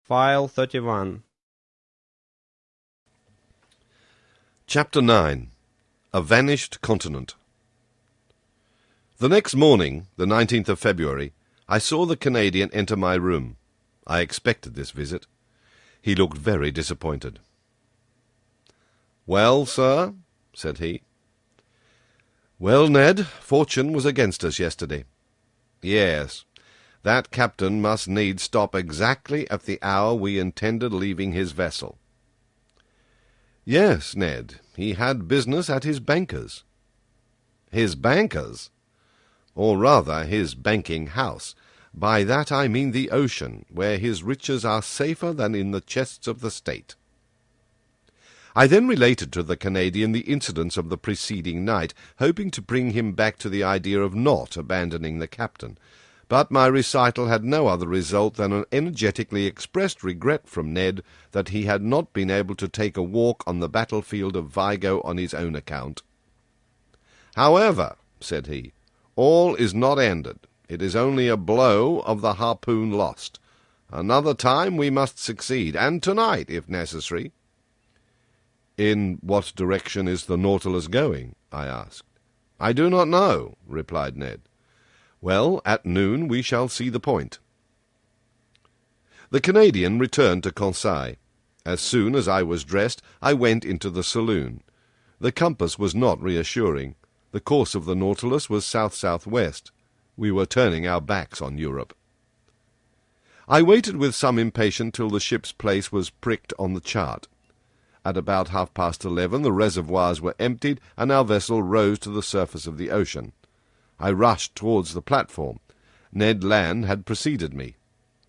File 31. Chapter 9. A Vanished Continent. The next morning, the 19th of February, I saw the Canadian enter my room. I expected this visit. He looked very disappointed. "Well, sir?" said he. "Well, Ned, fortune was against us yesterday." "Yes. That captain must needs stop exactly at the hour we intended leaving his vessel." "Yes, Ned, he had business at his banker's." "His banker's?" "Or rather his banking house. By that I mean the ocean, where his riches are safer than in the chests of the state." I then related to the Canadian the incidents of the preceding night, hoping to bring him back to the idea of not abandoning the captain. But my recital had no other result than an energetically expressed regret from Ned that he had not been able to take a walk on the battlefield of Vigo on his own account. "However," said he, "all is not ended. It is only a blow of the harpoon lost. Another time we must succeed, and tonight, if necessary." "In what direction is the Nautilus going?" I asked. "I do not know," replied Ned. "Well, at noon we shall see the point." The Canadian returned to Conseil. As soon as I was dressed, I went into the saloon. The compass was not reassuring. The course of the Nautilus was south-southwest. We were turning our backs on Europe. I waited with some impatience till the ship's place was pricked on the chart. At about 11:30 the reservoirs were emptied, and our vessel rose to the surface of the ocean. I rushed towards the platform. Ned Land had preceded me.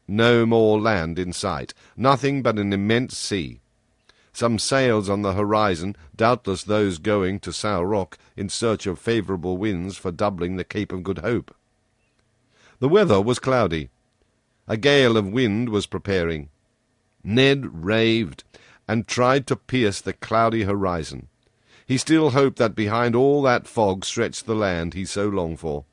No more land in sight, nothing but an immense sea. Some sails on the horizon, doubtless those going to Sao Roque in search of favourable winds for doubling the Cape of Good Hope. The weather was cloudy. A gale of wind was preparing. Ned raved, and tried to pierce the cloudy horizon. He still hoped that behind all that fog stretched the land he so longed for.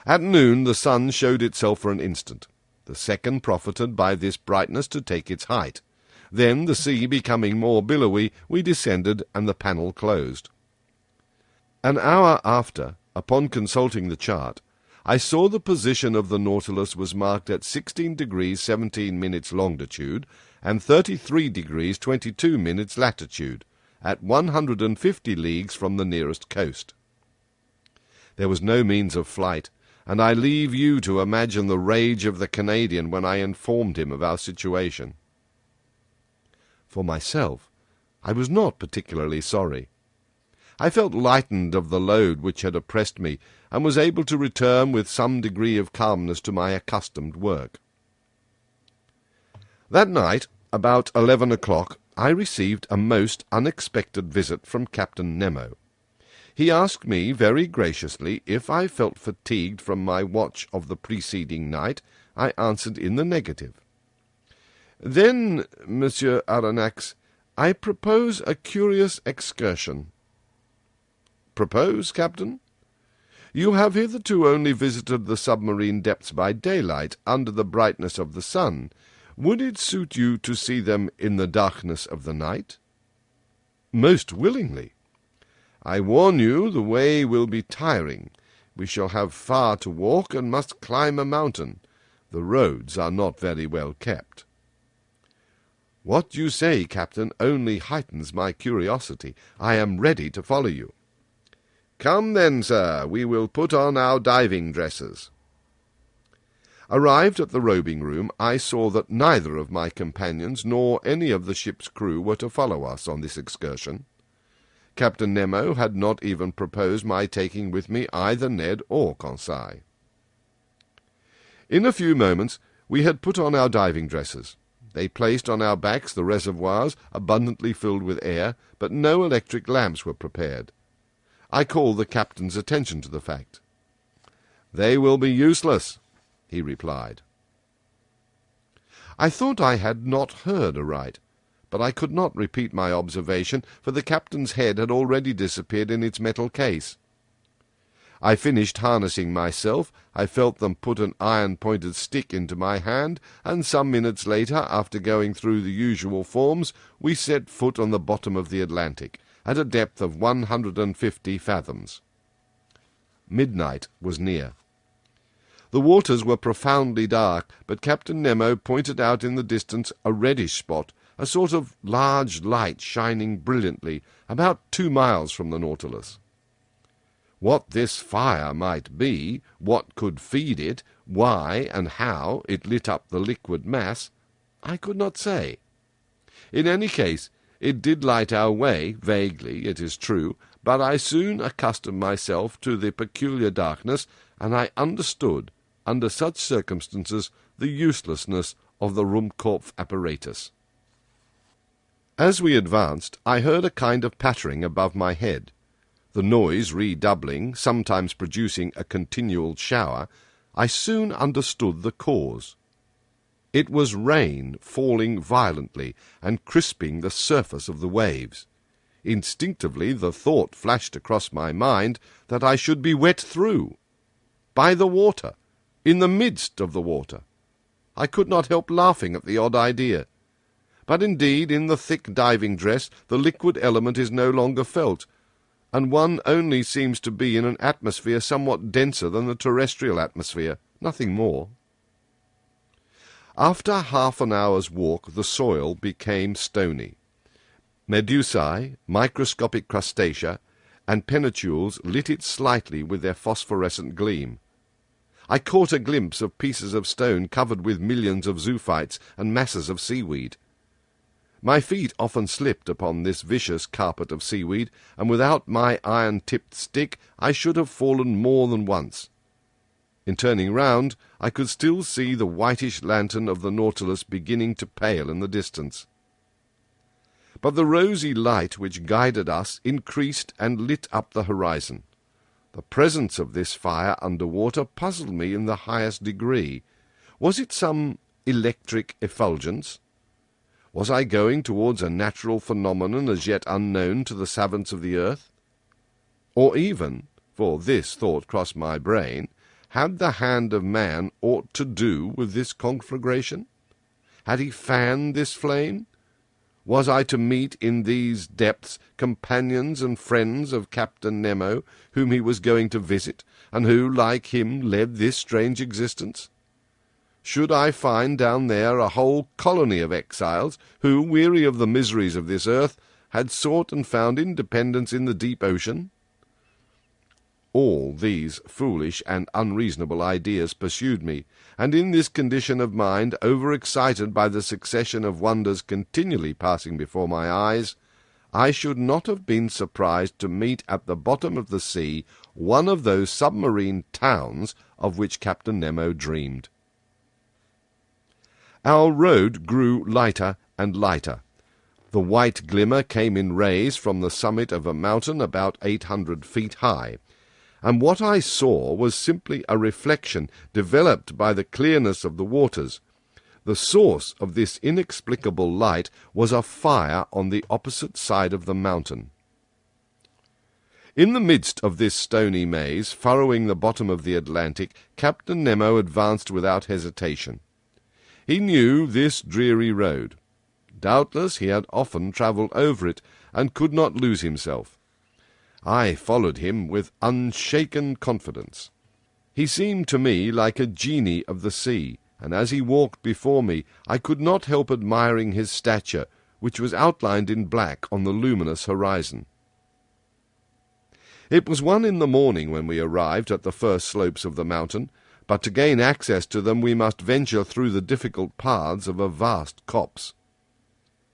At noon the sun showed itself for an instant. The second profited by this brightness to take its height. Then, the sea becoming more billowy, we descended, and the panel closed. An hour after, upon consulting the chart, I saw the position of the Nautilus was marked at 16 degrees 17 minutes longitude and 33 degrees 22 minutes latitude, at 150 leagues from the nearest coast. There was no means of flight, and I leave you to imagine the rage of the Canadian when I informed him of our situation. For myself, I was not particularly sorry. I felt lightened of the load which had oppressed me, and was able to return with some degree of calmness to my accustomed work. That night, about 11 o'clock, I received a most unexpected visit from Captain Nemo. He asked me very graciously if I felt fatigued from my watch of the preceding night. I answered in the negative. "Then, Monsieur Aronnax, I propose a curious excursion." "Propose, Captain?" "You have hitherto only visited the submarine depths by daylight, under the brightness of the sun. Would it suit you to see them in the darkness of the night?" "Most willingly." "I warn you the way will be tiring. We shall have far to walk, and must climb a mountain. The roads are not very well kept." "What you say, Captain, only heightens my curiosity. I am ready to follow you." "Come then, sir, we will put on our diving dresses." Arrived at the robing-room, I saw that neither of my companions nor any of the ship's crew were to follow us on this excursion. Captain Nemo had not even proposed my taking with me either Ned or Conseil. In a few moments we had put on our diving dresses. They placed on our backs the reservoirs, abundantly filled with air, but no electric lamps were prepared. I called the captain's attention to the fact. "They will be useless," he replied. I thought I had not heard aright, but I could not repeat my observation, for the captain's head had already disappeared in its metal case. I finished harnessing myself. I felt them put an iron-pointed stick into my hand, and some minutes later, after going through the usual forms, we set foot on the bottom of the Atlantic, at a depth of 150 fathoms. Midnight was near. The waters were profoundly dark, but Captain Nemo pointed out in the distance a reddish spot, a sort of large light shining brilliantly, about 2 miles from the Nautilus. What this fire might be, what could feed it, why and how it lit up the liquid mass, I could not say. In any case, it did light our way, vaguely, it is true, but I soon accustomed myself to the peculiar darkness, and I understood, under such circumstances, the uselessness of the Ruhmkorff apparatus. As we advanced, I heard a kind of pattering above my head. The noise redoubling, sometimes producing a continual shower, I soon understood the cause. It was rain falling violently and crisping the surface of the waves. Instinctively the thought flashed across my mind that I should be wet through, by the water, in the midst of the water. I could not help laughing at the odd idea. But indeed, in the thick diving dress, the liquid element is no longer felt, and one only seems to be in an atmosphere somewhat denser than the terrestrial atmosphere, nothing more. After half an hour's walk, the soil became stony. Medusae, microscopic crustacea, and pennicules lit it slightly with their phosphorescent gleam. I caught a glimpse of pieces of stone covered with millions of zoophytes and masses of seaweed. My feet often slipped upon this vicious carpet of seaweed, and without my iron-tipped stick I should have fallen more than once. In turning round, I could still see the whitish lantern of the Nautilus beginning to pale in the distance. But the rosy light which guided us increased and lit up the horizon. The presence of this fire under water puzzled me in the highest degree. Was it some electric effulgence? Was I going towards a natural phenomenon as yet unknown to the savants of the earth? Or even, for this thought crossed my brain, had the hand of man aught to do with this conflagration? Had he fanned this flame? Was I to meet in these depths companions and friends of Captain Nemo, whom he was going to visit, and who, like him, led this strange existence? Should I find down there a whole colony of exiles, who, weary of the miseries of this earth, had sought and found independence in the deep ocean? All these foolish and unreasonable ideas pursued me, and in this condition of mind, overexcited by the succession of wonders continually passing before my eyes, I should not have been surprised to meet at the bottom of the sea one of those submarine towns of which Captain Nemo dreamed. Our road grew lighter and lighter. The white glimmer came in rays from the summit of a mountain about 800 feet high, and what I saw was simply a reflection developed by the clearness of the waters. The source of this inexplicable light was a fire on the opposite side of the mountain. In the midst of this stony maze, furrowing the bottom of the Atlantic, Captain Nemo advanced without hesitation. He knew this dreary road. Doubtless he had often travelled over it, and could not lose himself. I followed him with unshaken confidence. He seemed to me like a genie of the sea, and as he walked before me I could not help admiring his stature, which was outlined in black on the luminous horizon. It was 1 in the morning when we arrived at the first slopes of the mountain, but to gain access to them we must venture through the difficult paths of a vast copse.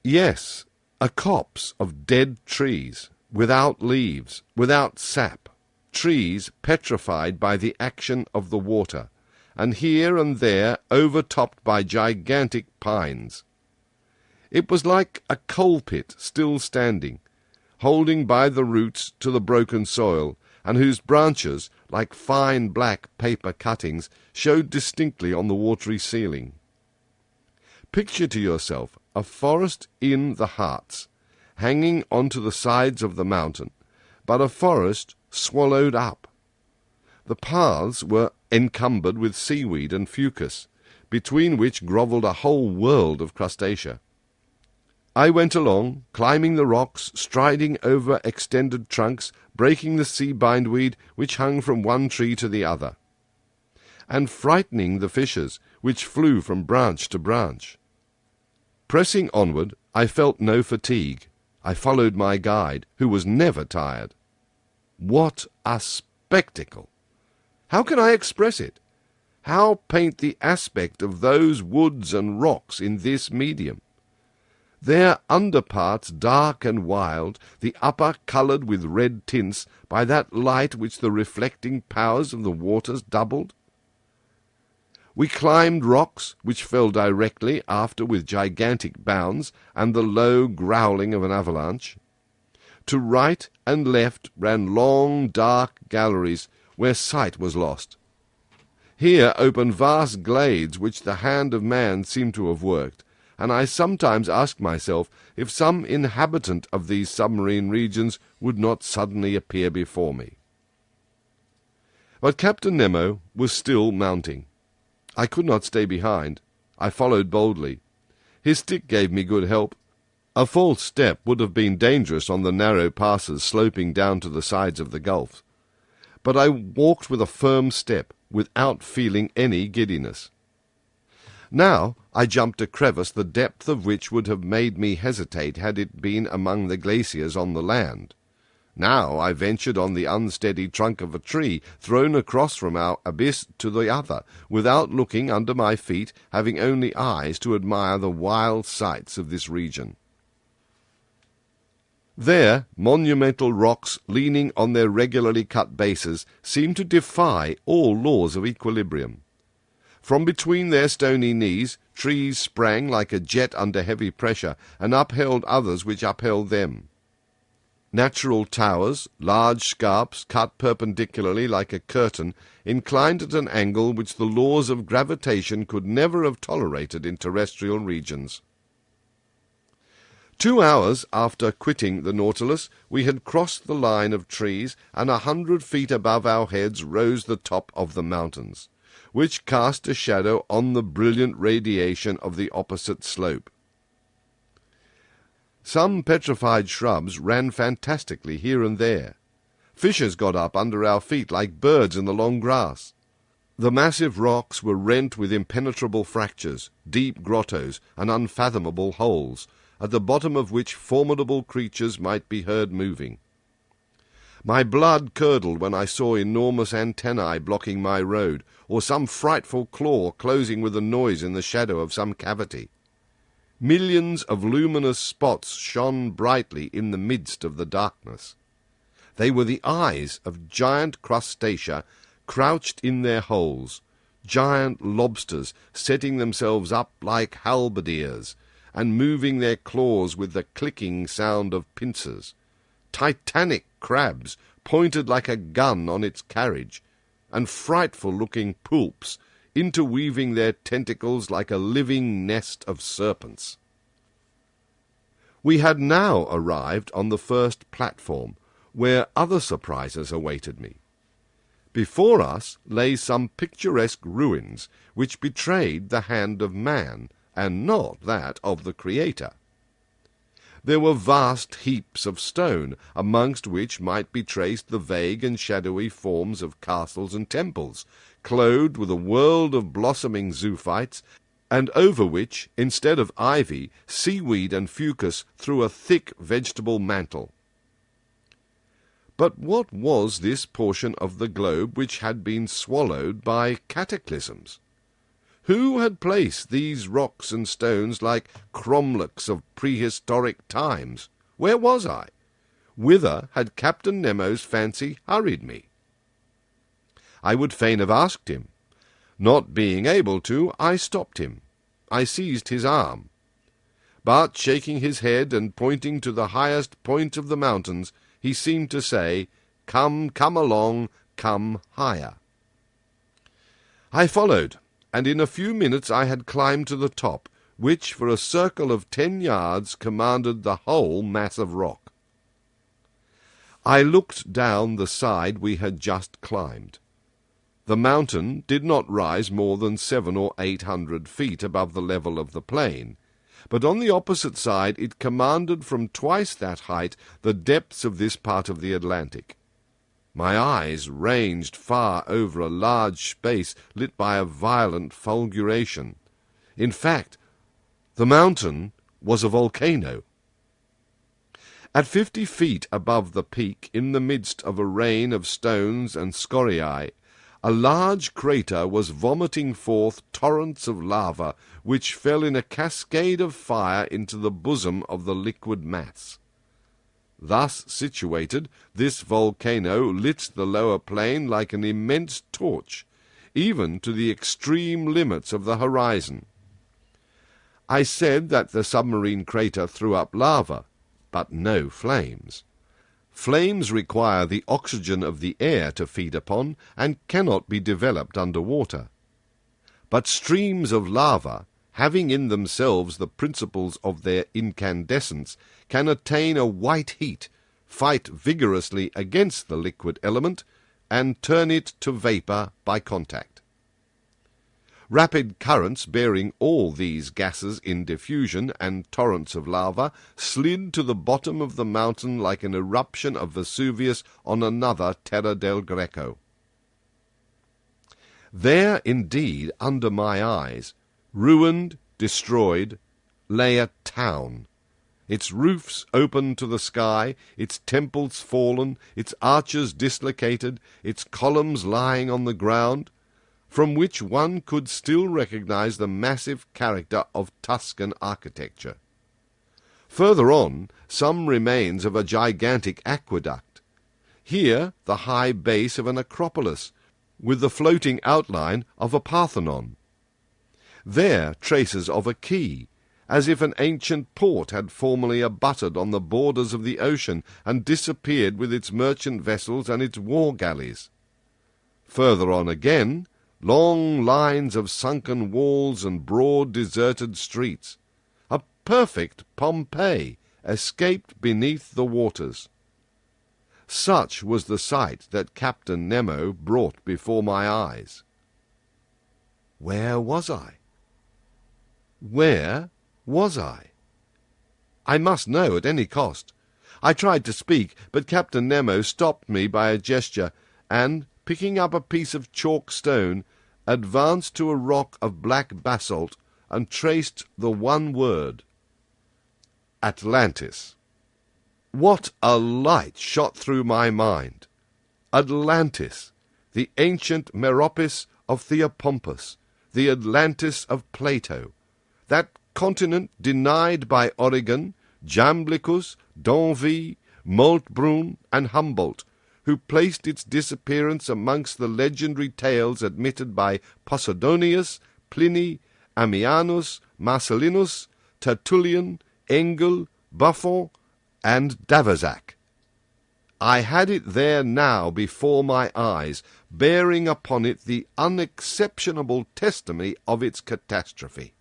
Yes, a copse of dead trees, without leaves, without sap, trees petrified by the action of the water, and here and there overtopped by gigantic pines. It was like a coal-pit still standing, holding by the roots to the broken soil, and whose branches, like fine black paper cuttings, showed distinctly on the watery ceiling. Picture to yourself a forest in the Harz, hanging onto the sides of the mountain, but a forest swallowed up. The paths were encumbered with seaweed and fucus, between which grovelled a whole world of crustacea. I went along, climbing the rocks, striding over extended trunks, breaking the sea bindweed which hung from one tree to the other, and frightening the fishes which flew from branch to branch. Pressing onward, I felt no fatigue. I followed my guide, who was never tired. What a spectacle! How can I express it? How paint the aspect of those woods and rocks in this medium? Their underparts dark and wild, the upper coloured with red tints by that light which the reflecting powers of the waters doubled. We climbed rocks which fell directly after with gigantic bounds and the low growling of an avalanche. To right and left ran long dark galleries where sight was lost. Here opened vast glades which the hand of man seemed to have worked, and I sometimes asked myself if some inhabitant of these submarine regions would not suddenly appear before me. But Captain Nemo was still mounting. I could not stay behind. I followed boldly. His stick gave me good help. A false step would have been dangerous on the narrow passes sloping down to the sides of the gulf. But I walked with a firm step, without feeling any giddiness. Now I jumped a crevice the depth of which would have made me hesitate had it been among the glaciers on the land. Now I ventured on the unsteady trunk of a tree, thrown across from our abyss to the other, without looking under my feet, having only eyes to admire the wild sights of this region. There, monumental rocks, leaning on their regularly cut bases, seemed to defy all laws of equilibrium. From between their stony knees, trees sprang like a jet under heavy pressure, and upheld others which upheld them. Natural towers, large scarps cut perpendicularly like a curtain, inclined at an angle which the laws of gravitation could never have tolerated in terrestrial regions. 2 hours after quitting the Nautilus, we had crossed the line of trees, and 100 feet above our heads rose the top of the mountains, which cast a shadow on the brilliant radiation of the opposite slope. Some petrified shrubs ran fantastically here and there. Fishes got up under our feet like birds in the long grass. The massive rocks were rent with impenetrable fractures, deep grottos, and unfathomable holes, at the bottom of which formidable creatures might be heard moving. My blood curdled when I saw enormous antennae blocking my road, or some frightful claw closing with a noise in the shadow of some cavity. Millions of luminous spots shone brightly in the midst of the darkness. They were the eyes of giant crustacea crouched in their holes, giant lobsters setting themselves up like halberdiers, and moving their claws with the clicking sound of pincers, titanic crabs pointed like a gun on its carriage, and frightful-looking poulps interweaving their tentacles like a living nest of serpents. We had now arrived on the first platform, where other surprises awaited me. Before us lay some picturesque ruins which betrayed the hand of man, and not that of the Creator. There were vast heaps of stone, amongst which might be traced the vague and shadowy forms of castles and temples, clothed with a world of blossoming zoophytes, and over which, instead of ivy, seaweed and fucus threw a thick vegetable mantle. But what was this portion of the globe which had been swallowed by cataclysms? Who had placed these rocks and stones like cromlechs of prehistoric times? Where was I? Whither had Captain Nemo's fancy hurried me? I would fain have asked him. Not being able to, I stopped him. I seized his arm. But, shaking his head and pointing to the highest point of the mountains, he seemed to say, "Come, come along, come higher." I followed, and in a few minutes I had climbed to the top, which for a circle of 10 yards commanded the whole mass of rock. I looked down the side we had just climbed. The mountain did not rise more than 700 or 800 feet above the level of the plain, but on the opposite side it commanded from twice that height the depths of this part of the Atlantic. My eyes ranged far over a large space lit by a violent fulguration. In fact, the mountain was a volcano. At 50 feet above the peak, in the midst of a rain of stones and scoriae, a large crater was vomiting forth torrents of lava, which fell in a cascade of fire into the bosom of the liquid mass. Thus situated, this volcano lit the lower plain like an immense torch, even to the extreme limits of the horizon. I said that the submarine crater threw up lava, but no flames. Flames require the oxygen of the air to feed upon, and cannot be developed under water. But streams of lava, having in themselves the principles of their incandescence, can attain a white heat, fight vigorously against the liquid element, and turn it to vapour by contact. Rapid currents bearing all these gases in diffusion, and torrents of lava, slid to the bottom of the mountain like an eruption of Vesuvius on another Terra del Greco. There, indeed, under my eyes, ruined, destroyed, lay a town, its roofs open to the sky, its temples fallen, its arches dislocated, its columns lying on the ground, from which one could still recognize the massive character of Tuscan architecture. Further on, some remains of a gigantic aqueduct. Here, the high base of an acropolis, with the floating outline of a Parthenon. There, traces of a quay, as if an ancient port had formerly abutted on the borders of the ocean and disappeared with its merchant vessels and its war galleys. Further on again, long lines of sunken walls and broad deserted streets. A perfect Pompeii escaped beneath the waters. Such was the sight that Captain Nemo brought before my eyes. Where was I? Where was I? I must know at any cost. I tried to speak, but Captain Nemo stopped me by a gesture, and, picking up a piece of chalk stone, advanced to a rock of black basalt, and traced the one word, Atlantis. What a light shot through my mind! Atlantis, the ancient Meropis of Theopompus, the Atlantis of Plato, that continent denied by Origen, Jamblichus, D'Anville, Moltbrun, and Humboldt, who placed its disappearance amongst the legendary tales admitted by Posidonius, Pliny, Ammianus, Marcellinus, Tertullian, Engel, Buffon, and D'Avezac. I had it there now before my eyes, bearing upon it the unexceptionable testimony of its catastrophe.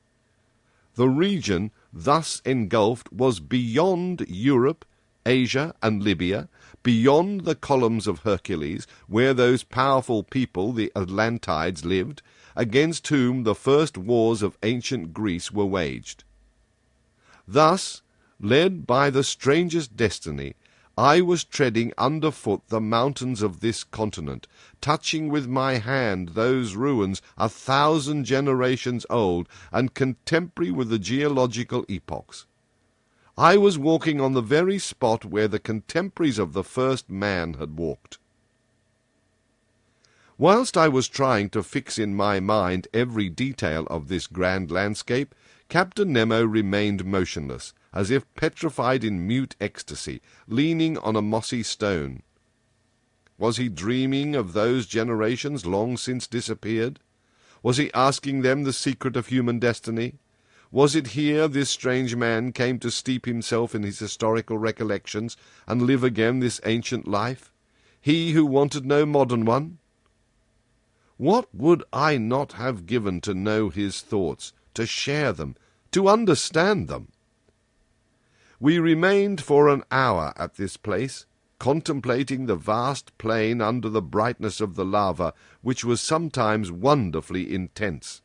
The region thus engulfed was beyond Europe, Asia, and Libya, beyond the columns of Hercules, where those powerful people, the Atlantides, lived, against whom the first wars of ancient Greece were waged. Thus, led by the strangest destiny, I was treading underfoot the mountains of this continent, touching with my hand those ruins 1,000 generations old and contemporary with the geological epochs. I was walking on the very spot where the contemporaries of the first man had walked. Whilst I was trying to fix in my mind every detail of this grand landscape, Captain Nemo remained motionless, as if petrified in mute ecstasy, leaning on a mossy stone. Was he dreaming of those generations long since disappeared? Was he asking them the secret of human destiny? Was it here this strange man came to steep himself in his historical recollections, and live again this ancient life? He who wanted no modern one? What would I not have given to know his thoughts, to share them, to understand them? We remained for an hour at this place, contemplating the vast plain under the brightness of the lava, which was sometimes wonderfully intense.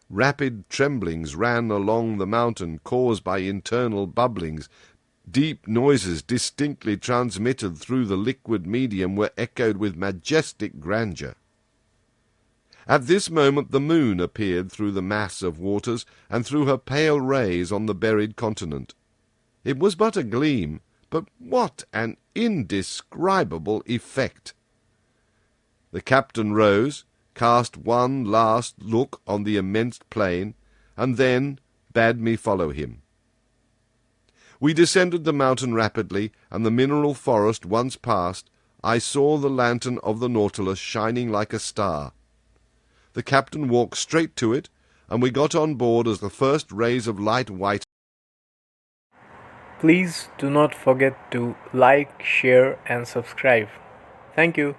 Rapid tremblings ran along the mountain, caused by internal bubblings. Deep noises distinctly transmitted through the liquid medium were echoed with majestic grandeur. At this moment the moon appeared through the mass of waters, and threw her pale rays on the buried continent. It was but a gleam, but what an indescribable effect! The captain rose, cast one last look on the immense plain, and then bade me follow him. We descended the mountain rapidly, and the mineral forest once past, I saw the lantern of the Nautilus shining like a star. The captain walked straight to it, and we got on board as the first rays of light whitened. Please do not forget to like, share and subscribe. Thank you.